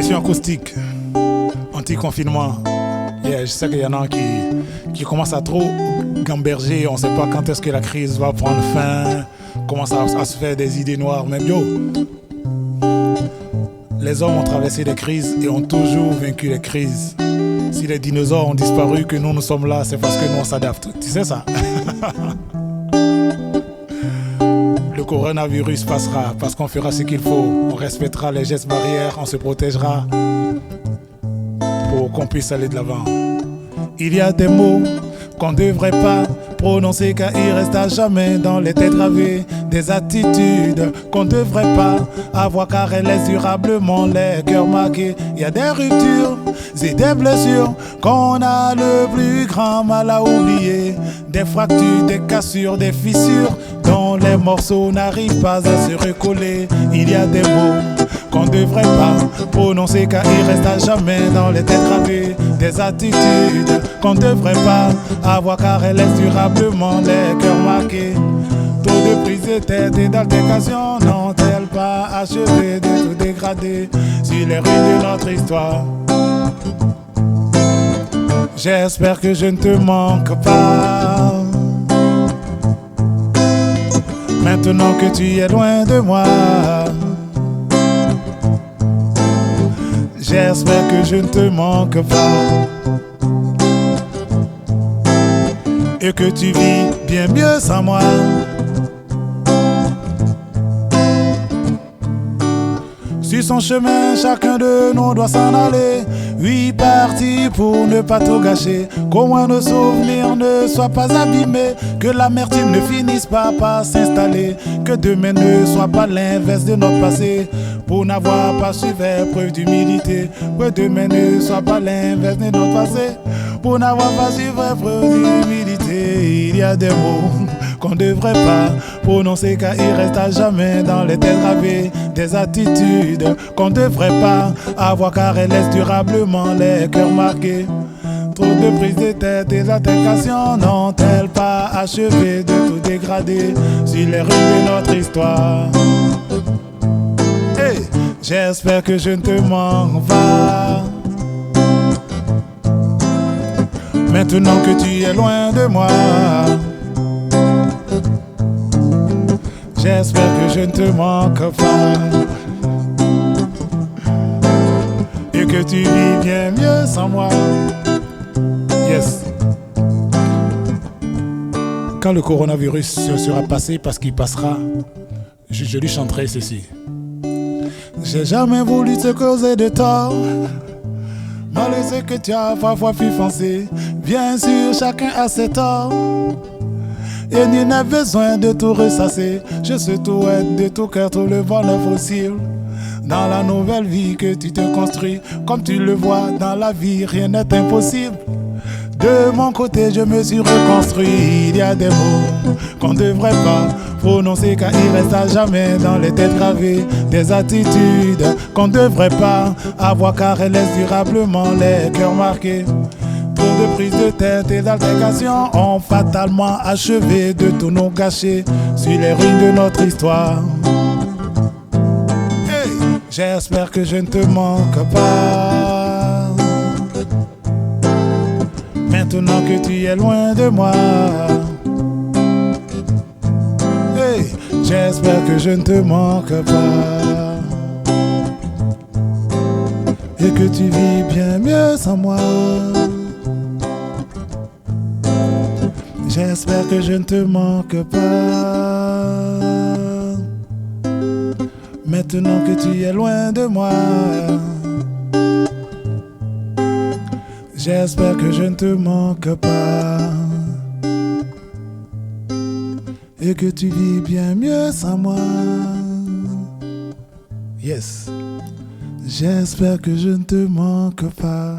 Version acoustique, anti-confinement. Yeah, je sais qu'il y en a qui commencent à trop gamberger. On ne sait pas quand est-ce que la crise va prendre fin. Commence à se faire des idées noires. Même yo, les hommes ont traversé des crises et ont toujours vaincu les crises. Si les dinosaures ont disparu, que nous sommes là, c'est parce que nous on s'adapte. Tu sais ça? Le coronavirus passera parce qu'on fera ce qu'il faut. On respectera les gestes barrières, on se protégera pour qu'on puisse aller de l'avant. Il y a des mots qu'on ne devrait pas prononcer car ils restent à jamais dans les têtes gravées. Des attitudes qu'on ne devrait pas avoir car elles laissent durablement les cœurs marqués. Il y a des ruptures et des blessures qu'on a le plus grand mal à oublier. Des fractures, des cassures, des fissures dont les morceaux n'arrivent pas à se recoller. Il y a des mots qu'on ne devrait pas prononcer car ils restent à jamais dans les têtes gravées. Des attitudes qu'on ne devrait pas avoir car elles laissent durablement les cœurs marqués. Trop de prises de tête et d'altercations n'ont-elles pas achevé de tout dégrader sur les rues de notre histoire? J'espère que je ne te manque pas maintenant que tu es loin de moi. J'espère que je ne te manque pas et que tu vis bien mieux sans moi. Sur son chemin, chacun de nous doit s'en aller. Oui, parti pour ne pas tout gâcher. Qu'au moins nos souvenirs ne soient pas abîmés. Que l'amertume ne finisse pas par s'installer. Que demain ne soit pas l'inverse de notre passé. Pour n'avoir pas su faire preuve d'humilité. Que demain ne soit pas l'inverse de notre passé. Pour n'avoir pas su faire preuve d'humilité. Il y a des mots qu'on ne devrait pas prononcer car ils restent à jamais dans les têtes gravées. Des attitudes qu'on ne devrait pas avoir car elles laissent durablement les cœurs marqués. Trop de prises de tête et d'altercations n'ont-elles pas achevé de tout dégrader sur les rues de notre histoire? Hey, j'espère que je ne te manque pas maintenant que tu es loin de moi. J'espère que je ne te manque pas et que tu vis bien mieux sans moi. Yes. Quand le coronavirus sera passé, parce qu'il passera, je lui chanterai ceci. J'ai jamais voulu te causer de tort, malgré ce que tu as parfois pu penser. Bien sûr, chacun a ses torts. Et nul n'a besoin de tout ressasser. Je souhaite de tout cœur tout le bonheur possible dans la nouvelle vie que tu te construis. Comme tu le vois dans la vie, rien n'est impossible. De mon côté, je me suis reconstruit. Il y a des mots qu'on ne devrait pas prononcer car ils restent à jamais dans les têtes gravées. Des attitudes qu'on ne devrait pas avoir car elles laissent durablement les cœurs marqués. Trop de prises de tête et d'altercations ont fatalement achevé de tout nous gâcher sur les ruines de notre histoire. Hey, j'espère que je ne te manque pas maintenant que tu es loin de moi. Hey, j'espère que je ne te manque pas et que tu vis bien mieux sans moi. J'espère que je ne te manque pas maintenant que tu es loin de moi. J'espère que je ne te manque pas et que tu vis bien mieux sans moi. Yes. J'espère que je ne te manque pas